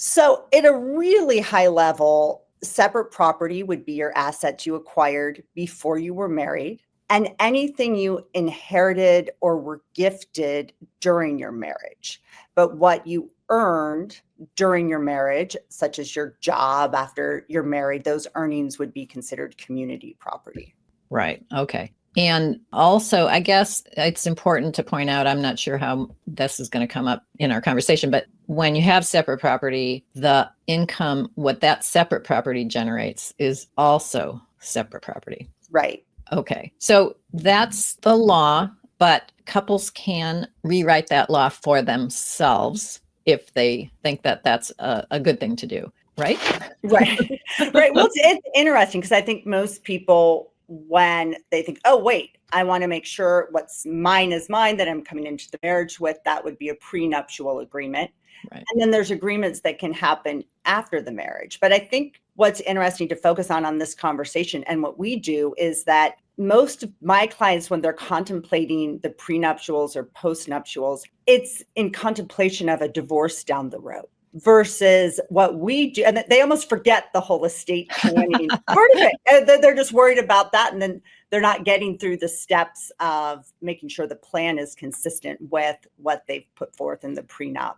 So at a really high level, separate property would be your assets you acquired before you were married and anything you inherited or were gifted during your marriage. But what you earned during your marriage, such as your job after you're married, those earnings would be considered community property. Right. Okay. And also, I guess it's important to point out, I'm not sure how this is going to come up in our conversation, but when you have separate property, the income, what that separate property generates is also separate property. Right. Okay. So that's the law, but couples can rewrite that law for themselves if they think that that's a good thing to do. Right? Right. Right. Well, it's interesting because I think most people, when they think, oh, wait, I want to make sure what's mine is mine that I'm coming into the marriage with, that would be a prenuptial agreement. Right. And then there's agreements that can happen after the marriage. But I think what's interesting to focus on this conversation and what we do is that most of my clients, when they're contemplating the prenuptials or postnuptials, it's in contemplation of a divorce down the road. Versus what we do, and they almost forget the whole estate planning part of it. They're just worried about that, and then they're not getting through the steps of making sure the plan is consistent with what they've put forth in the prenup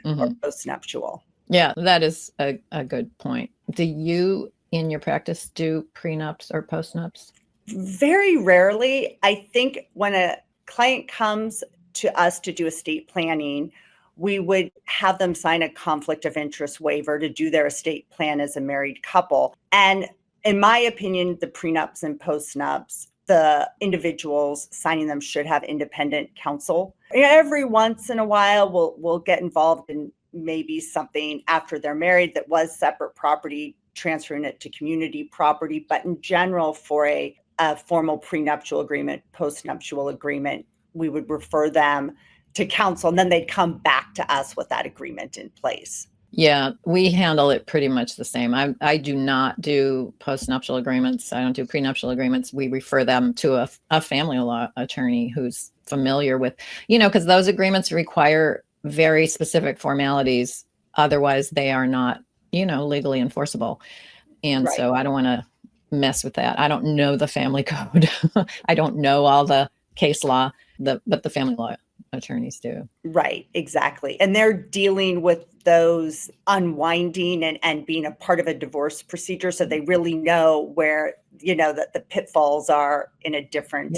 or postnuptial. Yeah, that is a good point. Do you, in your practice, do prenups or postnups? Very rarely. I think when a client comes to us to do estate planning, we would have them sign a conflict of interest waiver to do their estate plan as a married couple. And in my opinion, the prenups and postnups, the individuals signing them should have independent counsel. Every once in a while, we'll get involved in maybe something after they're married that was separate property, transferring it to community property. But in general, for a formal prenuptial agreement, postnuptial agreement, we would refer them to counsel, and then they'd come back to us with that agreement in place. Yeah, we handle it pretty much the same. I do not do postnuptial agreements. I don't do prenuptial agreements. We refer them to a family law attorney who's familiar with, because those agreements require very specific formalities. Otherwise, they are not, legally enforceable. And right. So I don't want to mess with that. I don't know the family code. I don't know all the case law, but the family law attorneys do. Right, exactly. And they're dealing with those unwinding and being a part of a divorce procedure. So they really know where, that the pitfalls are in a different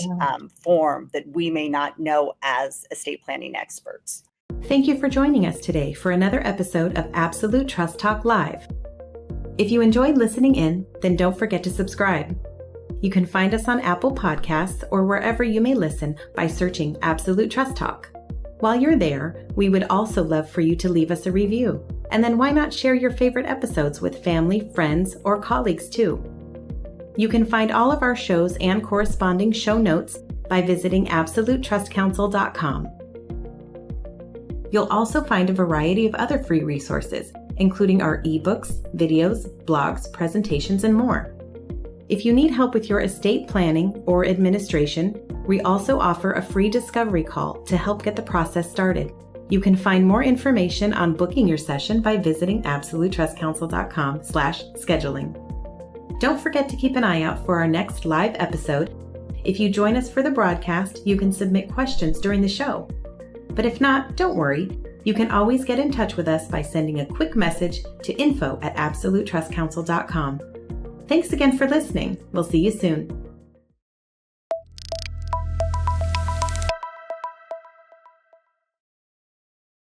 form that we may not know as estate planning experts. Thank you for joining us today for another episode of Absolute Trust Talk Live. If you enjoyed listening in, then don't forget to subscribe. You can find us on Apple Podcasts or wherever you may listen by searching Absolute Trust Talk. While you're there, we would also love for you to leave us a review. And then why not share your favorite episodes with family, friends, or colleagues too? You can find all of our shows and corresponding show notes by visiting absolutetrustcounsel.com. You'll also find a variety of other free resources, including our ebooks, videos, blogs, presentations, and more. If you need help with your estate planning or administration, we also offer a free discovery call to help get the process started. You can find more information on booking your session by visiting absolutetrustcounsel.com/scheduling. Don't forget to keep an eye out for our next live episode. If you join us for the broadcast, you can submit questions during the show. But if not, don't worry. You can always get in touch with us by sending a quick message to info@absolutetrustcounsel.com. Thanks again for listening. We'll see you soon.